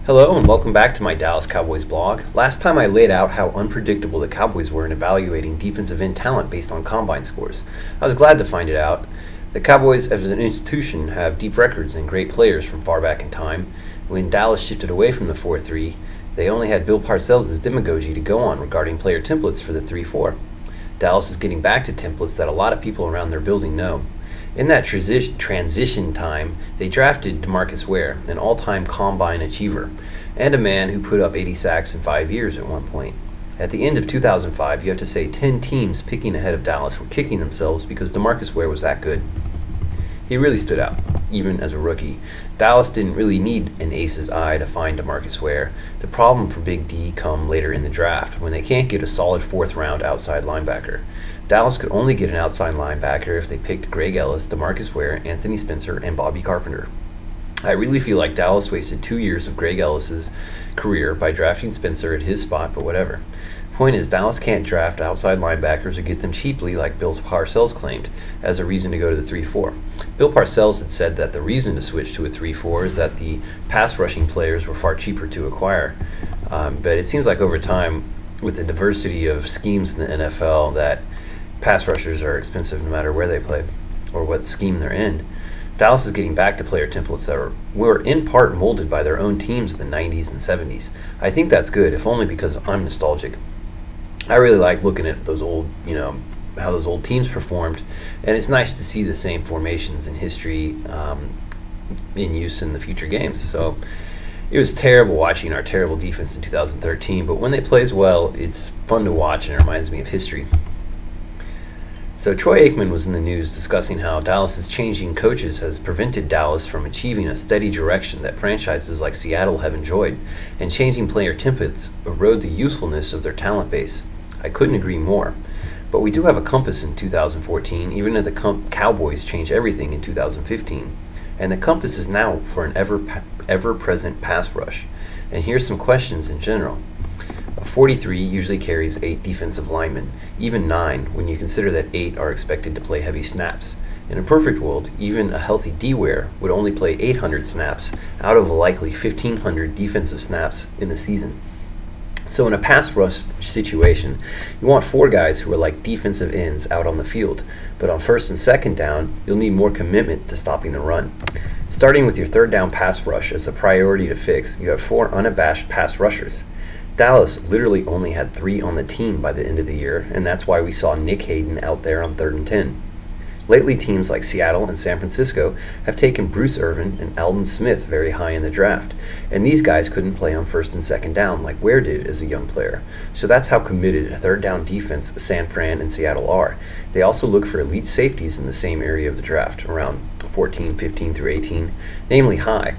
Hello and welcome back to my Dallas Cowboys blog. Last time I laid out how unpredictable the Cowboys were in evaluating defensive end talent based on combine scores. I was glad to find it out. The Cowboys as an institution have deep records and great players from far back in time. When Dallas shifted away from the 4-3, they only had Bill Parcel's demagogy to go on regarding player templates for the 3-4. Dallas is getting back to templates that a lot of people around their building know. In that transition time, they drafted DeMarcus Ware, an all-time combine achiever, and a man who put up 80 sacks in 5 years at one point. At the end of 2005, you have to say 10 teams picking ahead of Dallas were kicking themselves because DeMarcus Ware was that good. He really stood out, even as a rookie. Dallas didn't really need an ace's eye to find DeMarcus Ware. The problem for Big D come later in the draft, when they can't get a solid fourth-round outside linebacker. Dallas could only get an outside linebacker if they picked Greg Ellis, DeMarcus Ware, Anthony Spencer, and Bobby Carpenter. I really feel like Dallas wasted 2 years of Greg Ellis's career by drafting Spencer at his spot, but whatever. Point is, Dallas can't draft outside linebackers or get them cheaply like Bill Parcel's claimed as a reason to go to the 3-4. Bill Parcells had said that the reason to switch to a 3-4 is that the pass rushing players were far cheaper to acquire. But it seems like over time, with the diversity of schemes in the NFL, that pass rushers are expensive no matter where they play or what scheme they're in. Dallas is getting back to player templates that were in part molded by their own teams in the 90s and 70s. I think that's good, if only because I'm nostalgic. I really like looking at those old, how those old teams performed, and it's nice to see the same formations in history in use in the future games. So it was terrible watching our terrible defense in 2013, but when they plays well, it's fun to watch and it reminds me of history. So Troy Aikman was in the news discussing how Dallas's changing coaches has prevented Dallas from achieving a steady direction that franchises like Seattle have enjoyed, and changing player templates erode the usefulness of their talent base. I couldn't agree more. But we do have a compass in 2014, even if the Cowboys changed everything in 2015. And the compass is now for an ever-present pass rush. And here's some questions in general. A 43 usually carries 8 defensive linemen, even 9 when you consider that 8 are expected to play heavy snaps. In a perfect world, even a healthy D-Ware would only play 800 snaps out of a likely 1,500 defensive snaps in the season. So in a pass rush situation, you want 4 guys who are like defensive ends out on the field, but on first and second down, you'll need more commitment to stopping the run. Starting with your third down pass rush as the priority to fix, you have 4 unabashed pass rushers. Dallas literally only had 3 on the team by the end of the year, and that's why we saw Nick Hayden out there on 3rd and 10. Lately, teams like Seattle and San Francisco have taken Bruce Irvin and Aldon Smith very high in the draft, and these guys couldn't play on first and second down like Ware did as a young player. So that's how committed a third down defense San Fran and Seattle are. They also look for elite safeties in the same area of the draft, around 14, 15 through 18, namely high.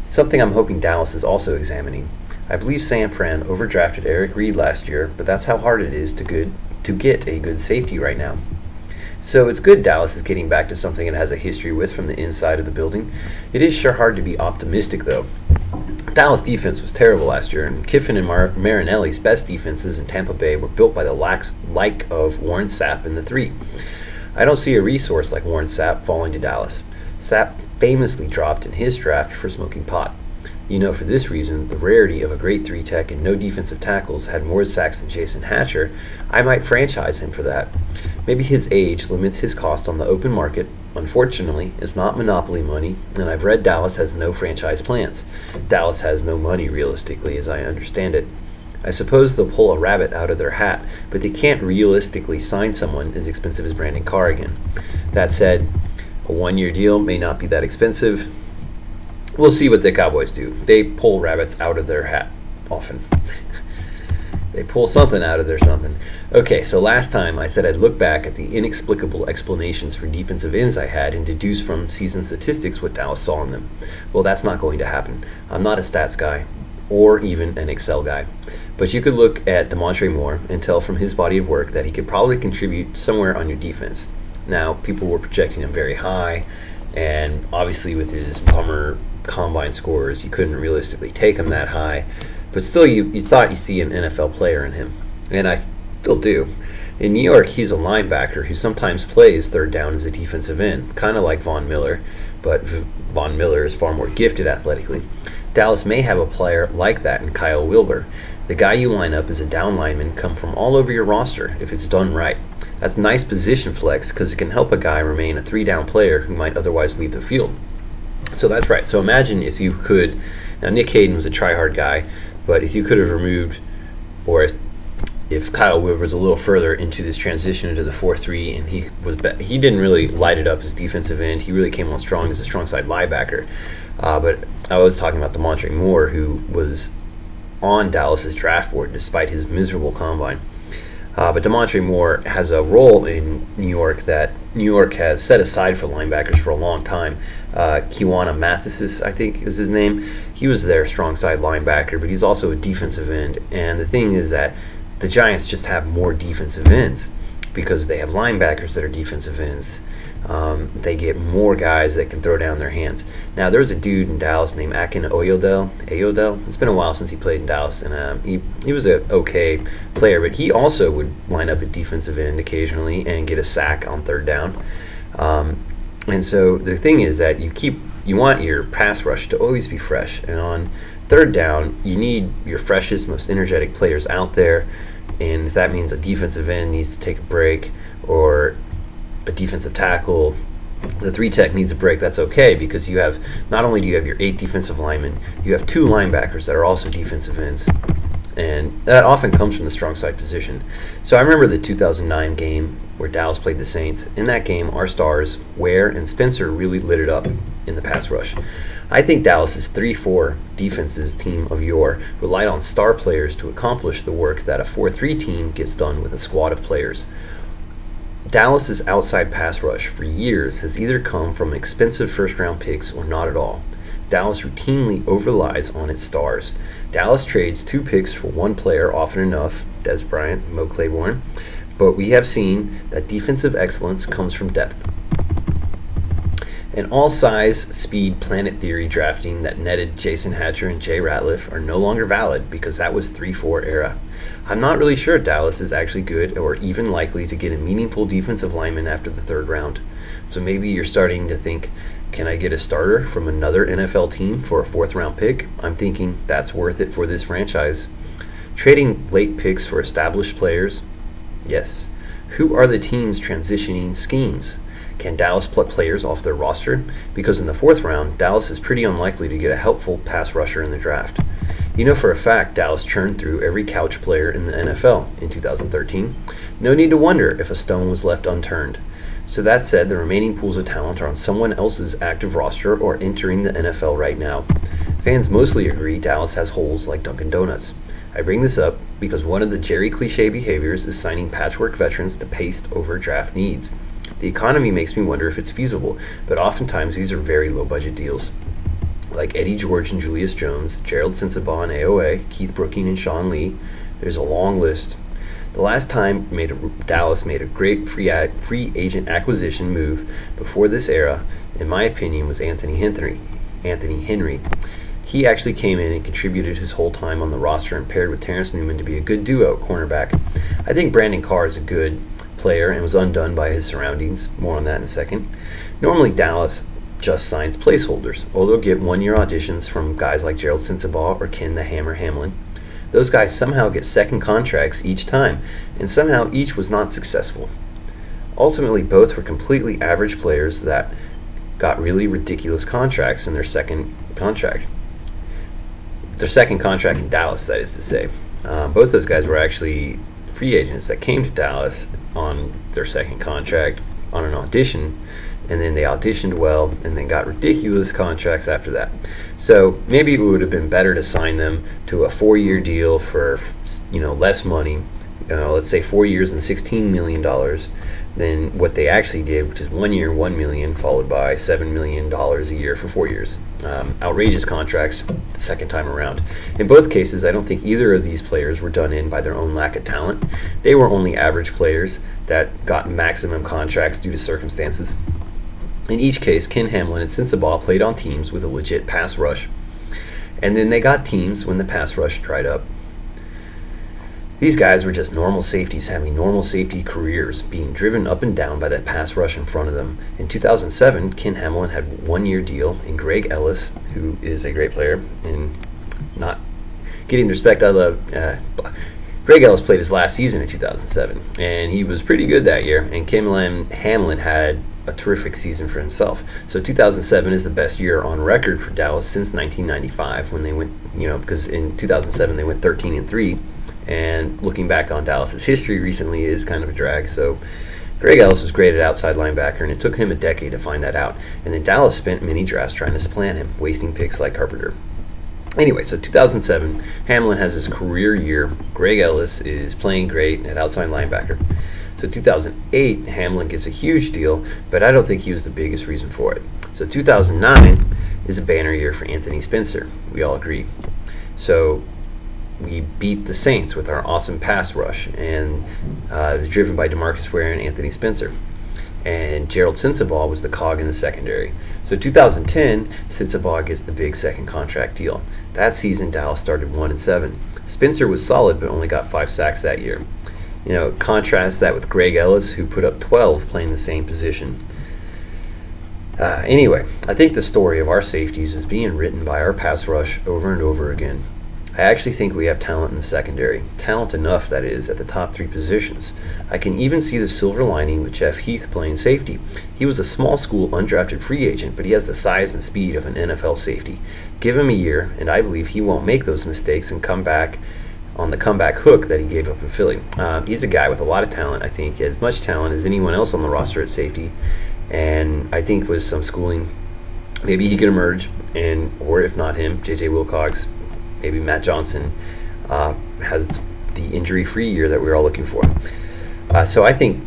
Something I'm hoping Dallas is also examining. I believe San Fran overdrafted Eric Reed last year, but that's how hard it is to get a good safety right now. So it's good Dallas is getting back to something it has a history with from the inside of the building. It is sure hard to be optimistic, though. Dallas defense was terrible last year, and Kiffin and Marinelli's best defenses in Tampa Bay were built by the like of Warren Sapp in the 3. I don't see a resource like Warren Sapp falling to Dallas. Sapp famously dropped in his draft for smoking pot. For this reason, the rarity of a great 3-tech and no defensive tackles had more sacks than Jason Hatcher. I might franchise him for that. Maybe his age limits his cost on the open market. Unfortunately, it's not monopoly money, and I've read Dallas has no franchise plans. Dallas has no money, realistically, as I understand it. I suppose they'll pull a rabbit out of their hat, but they can't realistically sign someone as expensive as Brandon Carr again. That said, a 1-year deal may not be that expensive. We'll see what the Cowboys do. They pull rabbits out of their hat, often. They pull something out of their something. Okay, so last time I said I'd look back at the inexplicable explanations for defensive ends I had and deduce from season statistics what Dallas saw in them. Well, that's not going to happen. I'm not a stats guy, or even an Excel guy. But you could look at Demontre Moore and tell from his body of work that he could probably contribute somewhere on your defense. Now, people were projecting him very high, and obviously with his bummer combine scores, you couldn't realistically take him that high, but still you thought you see an NFL player in him, and I still do. In New York, he's a linebacker who sometimes plays third down as a defensive end, kind of like Von Miller, but Von Miller is far more gifted athletically. Dallas may have a player like that in Kyle Wilber. The guy you line up as a down lineman come from all over your roster if it's done right. That's nice position flex because it can help a guy remain a 3-down player who might otherwise leave the field. So that's right. So imagine if you could, now Nick Hayden was a try-hard guy, but if you could have removed, or if Kyle Wilber was a little further into this transition into the 4-3, and he didn't really light it up as defensive end. He really came on strong as a strong side linebacker. But I was talking about DeMarcus Ware, who was on Dallas's draft board despite his miserable combine. But DeMarcus Ware has a role in New York that New York has set aside for linebackers for a long time. Kiwana Mathis, I think is his name. He was their strong side linebacker, but he's also a defensive end. And the thing is that the Giants just have more defensive ends because they have linebackers that are defensive ends. They get more guys that can throw down their hands. Now, there was a dude in Dallas named Akin Ayodele. It's been a while since he played in Dallas, and he was an okay player, but he also would line up at defensive end occasionally and get a sack on third down. And so the thing is that you want your pass rush to always be fresh, and on third down, you need your freshest, most energetic players out there, and if that means a defensive end needs to take a break or a defensive tackle, the 3-tech needs a break, that's okay, because you have, not only do you have your 8 defensive linemen, you have 2 linebackers that are also defensive ends, and that often comes from the strong side position. So I remember the 2009 game where Dallas played the Saints. In that game, our stars, Ware and Spencer, really lit it up in the pass rush. I think Dallas's 3-4 defenses team of yore relied on star players to accomplish the work that a 4-3 team gets done with a squad of players. Dallas's outside pass rush for years has either come from expensive first-round picks or not at all. Dallas routinely overrelies on its stars. Dallas trades 2 picks for 1 player often enough, Des Bryant, Mo Claiborne, but we have seen that defensive excellence comes from depth. And all size, speed, planet theory drafting that netted Jason Hatcher and Jay Ratliff are no longer valid because that was 3-4 era. I'm not really sure Dallas is actually good or even likely to get a meaningful defensive lineman after the 3rd round. So maybe you're starting to think, can I get a starter from another NFL team for a 4th round pick? I'm thinking that's worth it for this franchise. Trading late picks for established players? Yes. Who are the teams transitioning schemes? Can Dallas pluck players off their roster? Because in the 4th round, Dallas is pretty unlikely to get a helpful pass rusher in the draft. You know for a fact Dallas churned through every couch player in the NFL in 2013. No need to wonder if a stone was left unturned. So that said, the remaining pools of talent are on someone else's active roster or entering the NFL right now. Fans mostly agree Dallas has holes like Dunkin' Donuts. I bring this up because one of the Jerry cliche behaviors is signing patchwork veterans to paste over draft needs. The economy makes me wonder if it's feasible, but oftentimes these are very low-budget deals. Like Eddie George and Julius Jones, Gerald Sensabaugh and AOA, Keith Brooking and Sean Lee. There's a long list. The last time Dallas made a great free agent acquisition move before this era, in my opinion, was Anthony Henry. He actually came in and contributed his whole time on the roster and paired with Terrence Newman to be a good duo cornerback. I think Brandon Carr is a good player and was undone by his surroundings. More on that in a second. Normally Dallas just signs placeholders, or they'll get 1-year auditions from guys like Gerald Sensabaugh or Ken the Hammer Hamlin. Those guys somehow get second contracts each time, and somehow each was not successful. Ultimately, both were completely average players that got really ridiculous contracts in their second contract. Their second contract in Dallas, that is to say. Both those guys were actually free agents that came to Dallas on their second contract on an audition, and then they auditioned well and then got ridiculous contracts after that. So maybe it would have been better to sign them to a 4-year deal for less money, let's say 4 years and $16 million, than what they actually did, which is 1 year, $1 million, followed by $7 million a year for 4 years. Outrageous contracts the second time around. In both cases, I don't think either of these players were done in by their own lack of talent. They were only average players that got maximum contracts due to circumstances. In each case, Ken Hamlin and Sensabaugh played on teams with a legit pass rush. And then they got teams when the pass rush dried up. These guys were just normal safeties having normal safety careers, being driven up and down by that pass rush in front of them. In 2007, Ken Hamlin had a 1-year deal, and Greg Ellis, who is a great player, and not getting the respect I love, Greg Ellis played his last season in 2007, and he was pretty good that year, and Ken Hamlin had a terrific season for himself. So 2007 is the best year on record for Dallas since 1995, when they went, because in 2007 they went 13-3. And looking back on Dallas's history recently is kind of a drag. So Greg Ellis was great at outside linebacker, and it took him a decade to find that out. And then Dallas spent many drafts trying to supplant him, wasting picks like Carpenter. Anyway, so 2007, Hamlin has his career year. Greg Ellis is playing great at outside linebacker. So 2008, Hamlin gets a huge deal, but I don't think he was the biggest reason for it. So 2009 is a banner year for Anthony Spencer. We all agree. So we beat the Saints with our awesome pass rush, and it was driven by DeMarcus Ware and Anthony Spencer. And Gerald Sensabaugh was the cog in the secondary. So 2010, Sensabaugh gets the big second contract deal. That season, Dallas started 1-7. Spencer was solid, but only got 5 sacks that year. Contrast that with Greg Ellis, who put up 12 playing the same position. Anyway, I think the story of our safeties is being written by our pass rush over and over again. I actually think we have talent in the secondary. Talent enough, that is, at the top 3 positions. I can even see the silver lining with Jeff Heath playing safety. He was a small school undrafted free agent, but he has the size and speed of an NFL safety. Give him a year, and I believe he won't make those mistakes and come back on the comeback hook that he gave up in Philly. He's a guy with a lot of talent. I think as much talent as anyone else on the roster at safety. And I think with some schooling, maybe he could emerge, or if not him, J.J. Wilcox, maybe Matt Johnson has the injury-free year that we're all looking for. So I think,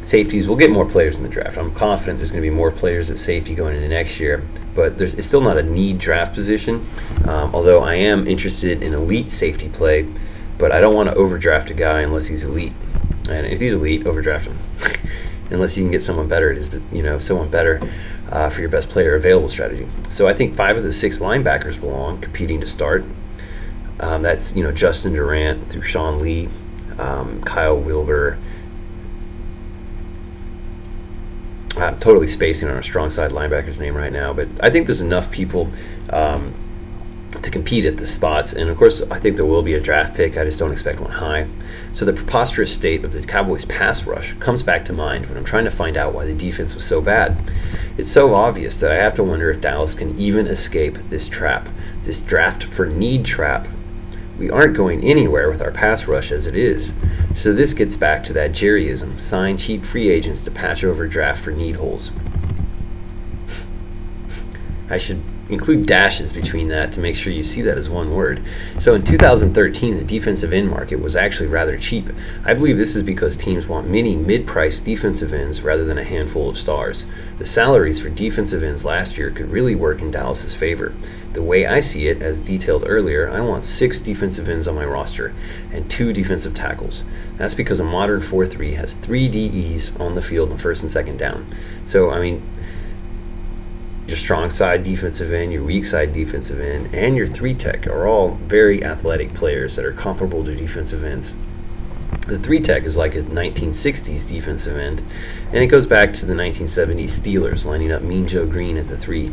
safeties, we'll get more players in the draft. I'm confident there's going to be more players at safety going into next year, but it's still not a need draft position, although I am interested in elite safety play, but I don't want to overdraft a guy unless he's elite. And if he's elite, overdraft him. Unless you can get someone better, someone better for your best player available strategy. So I think 5 of the 6 linebackers belong competing to start. That's Justin Durant through Sean Lee, Kyle Wilbur. I'm totally spacing on our strong side linebacker's name right now, but I think there's enough people to compete at the spots. And of course, I think there will be a draft pick. I just don't expect one high. So the preposterous state of the Cowboys' pass rush comes back to mind when I'm trying to find out why the defense was so bad. It's so obvious that I have to wonder if Dallas can even escape this trap, this draft for need trap. We aren't going anywhere with our pass rush as it is. So this gets back to that Jerryism, sign cheap free agents to patch over draft for need holes. I should include dashes between that to make sure you see that as one word. So in 2013, the defensive end market was actually rather cheap. I believe this is because teams want many mid-priced defensive ends rather than a handful of stars. The salaries for defensive ends last year could really work in Dallas's favor. The way I see it, as detailed earlier, I want 6 defensive ends on my roster and 2 defensive tackles. That's because a modern 4-3 has 3 DEs on the field on first and second down. So, your strong side defensive end, your weak side defensive end, and your 3-tech are all very athletic players that are comparable to defensive ends. The 3-tech is like a 1960s defensive end, and it goes back to the 1970s Steelers lining up Mean Joe Green at the 3.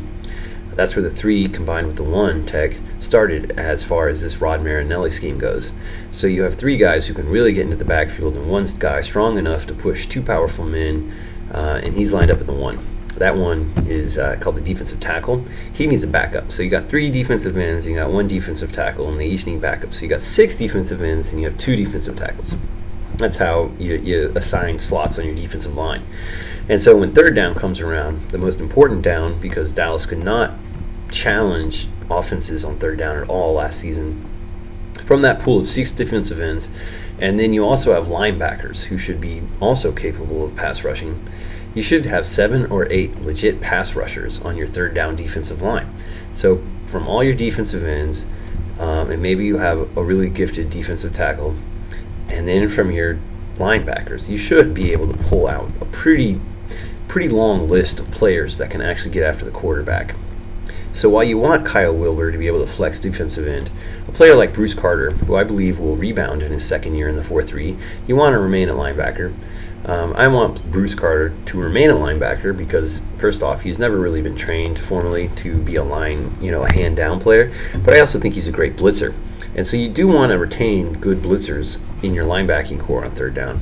That's where the 3 combined with the 1-tech started as far as this Rod Marinelli scheme goes. So you have 3 guys who can really get into the backfield, and 1 guy strong enough to push 2 powerful men, and he's lined up at the 1. That one is called the defensive tackle. He needs a backup. So you got 3 defensive ends, you got 1 defensive tackle, and they each need backup. So you got 6 defensive ends, and you have 2 defensive tackles. That's how you assign slots on your defensive line. And so when third down comes around, the most important down, because Dallas could not challenge offenses on third down at all last season, from that pool of 6 defensive ends, and then you also have linebackers who should be also capable of pass rushing. You should have 7 or 8 legit pass rushers on your third down defensive line. So from all your defensive ends, and maybe you have a really gifted defensive tackle, and then from your linebackers, you should be able to pull out a pretty long list of players that can actually get after the quarterback. So while you want Kyle Wilber to be able to flex defensive end, a player like Bruce Carter, who I believe will rebound in his second year in the 4-3, you want to remain a linebacker. I want Bruce Carter to remain a linebacker because, first off, he's never really been trained formally to be a a hand-down player, but I also think he's a great blitzer. And so you do want to retain good blitzers in your linebacking core on third down.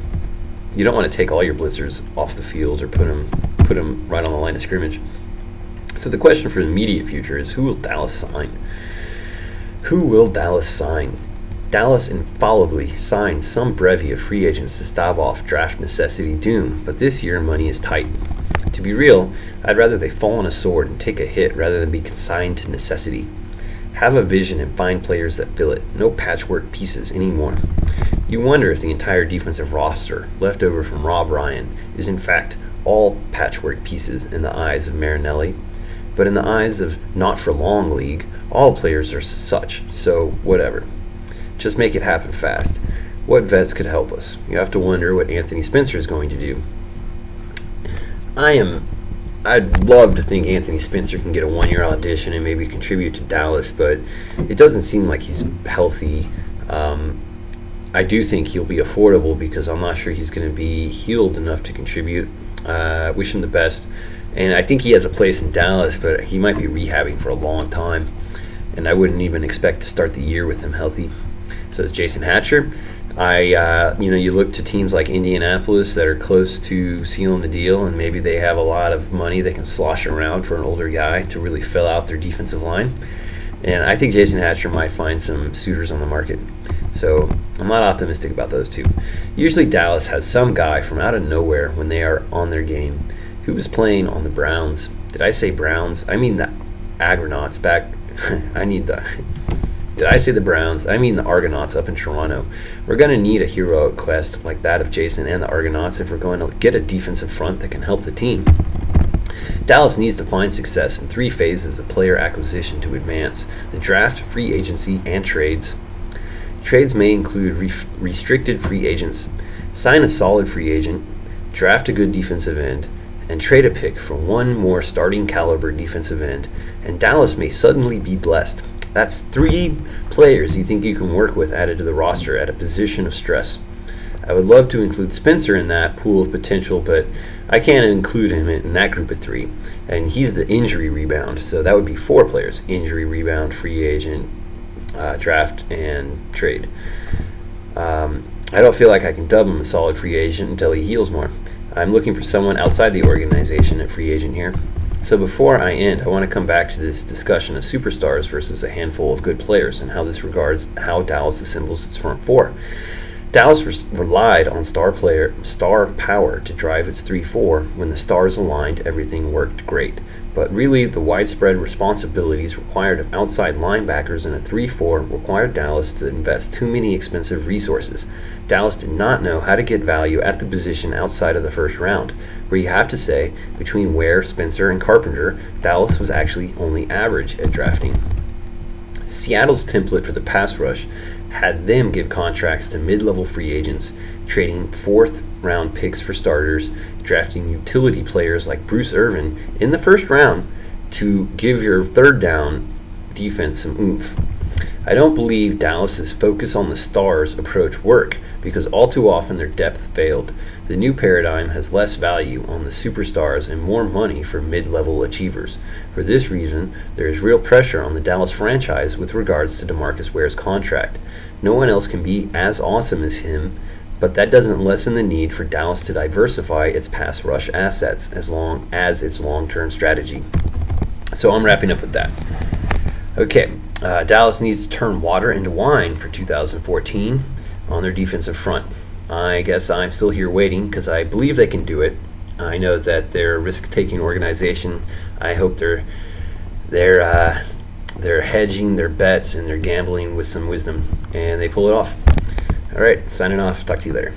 You don't want to take all your blitzers off the field or put them right on the line of scrimmage. So the question for the immediate future is, who will Dallas sign? Who will Dallas sign? Dallas infallibly signs some bevy of free agents to stave off draft necessity doom, but this year money is tight. To be real, I'd rather they fall on a sword and take a hit rather than be consigned to necessity. Have a vision and find players that fill it. No patchwork pieces anymore. You wonder if the entire defensive roster, left over from Rob Ryan, is in fact all patchwork pieces in the eyes of Marinelli. But in the eyes of Not For Long League, all players are such, so whatever. Just make it happen fast. What vets could help us? You have to wonder what Anthony Spencer is going to do. I'd love to think Anthony Spencer can get a one-year audition and maybe contribute to Dallas, but it doesn't seem like he's healthy. I do think he'll be affordable because I'm not sure he's going to be healed enough to contribute. Wish him the best. And I think he has a place in Dallas, but he might be rehabbing for a long time. And I wouldn't even expect to start the year with him healthy. So is Jason Hatcher. You look to teams like Indianapolis that are close to sealing the deal, and maybe they have a lot of money they can slosh around for an older guy to really fill out their defensive line. And I think Jason Hatcher might find some suitors on the market. So I'm not optimistic about those two. Usually Dallas has some guy from out of nowhere when they are on their game. Who was playing on the Browns? Did I say Browns? I mean the Argonauts back. Did I say the Browns? I mean the Argonauts up in Toronto. We're going to need a heroic quest like that of Jason and the Argonauts if we're going to get a defensive front that can help the team. Dallas needs to find success in 3 phases of player acquisition to advance: the draft, free agency, and trades. Trades may include restricted free agents, sign a solid free agent, draft a good defensive end, and trade a pick for one more starting caliber defensive end, and Dallas may suddenly be blessed. That's 3 players you think you can work with added to the roster at a position of stress. I would love to include Spencer in that pool of potential, but I can't include him in that group of 3. And he's the injury rebound, so that would be 4 players: injury rebound, free agent, draft, and trade. I don't feel like I can dub him a solid free agent until he heals more. I'm looking for someone outside the organization at free agent here. So before I end, I want to come back to this discussion of superstars versus a handful of good players and how this regards how Dallas assembles its front 4. Dallas relied on star power to drive its 3-4. When the stars aligned, everything worked great. But really, the widespread responsibilities required of outside linebackers in a 3-4 required Dallas to invest too many expensive resources. Dallas did not know how to get value at the position outside of the first round, where you have to say, between Ware, Spencer, and Carpenter, Dallas was actually only average at drafting. Seattle's template for the pass rush had them give contracts to mid-level free agents, trading 4th-round picks for starters, drafting utility players like Bruce Irvin in the first round to give your third down defense some oomph. I don't believe Dallas's focus on the stars approach work because all too often their depth failed. The new paradigm has less value on the superstars and more money for mid-level achievers. For this reason, there is real pressure on the Dallas franchise with regards to DeMarcus Ware's contract. No one else can be as awesome as him, but that doesn't lessen the need for Dallas to diversify its pass rush assets as long as its long-term strategy. So I'm wrapping up with that. Okay, Dallas needs to turn water into wine for 2014 on their defensive front. I guess I'm still here waiting because I believe they can do it. I know that they're a risk-taking organization. I hope they're hedging their bets and they're gambling with some wisdom, and they pull it off. All right, signing off. Talk to you later.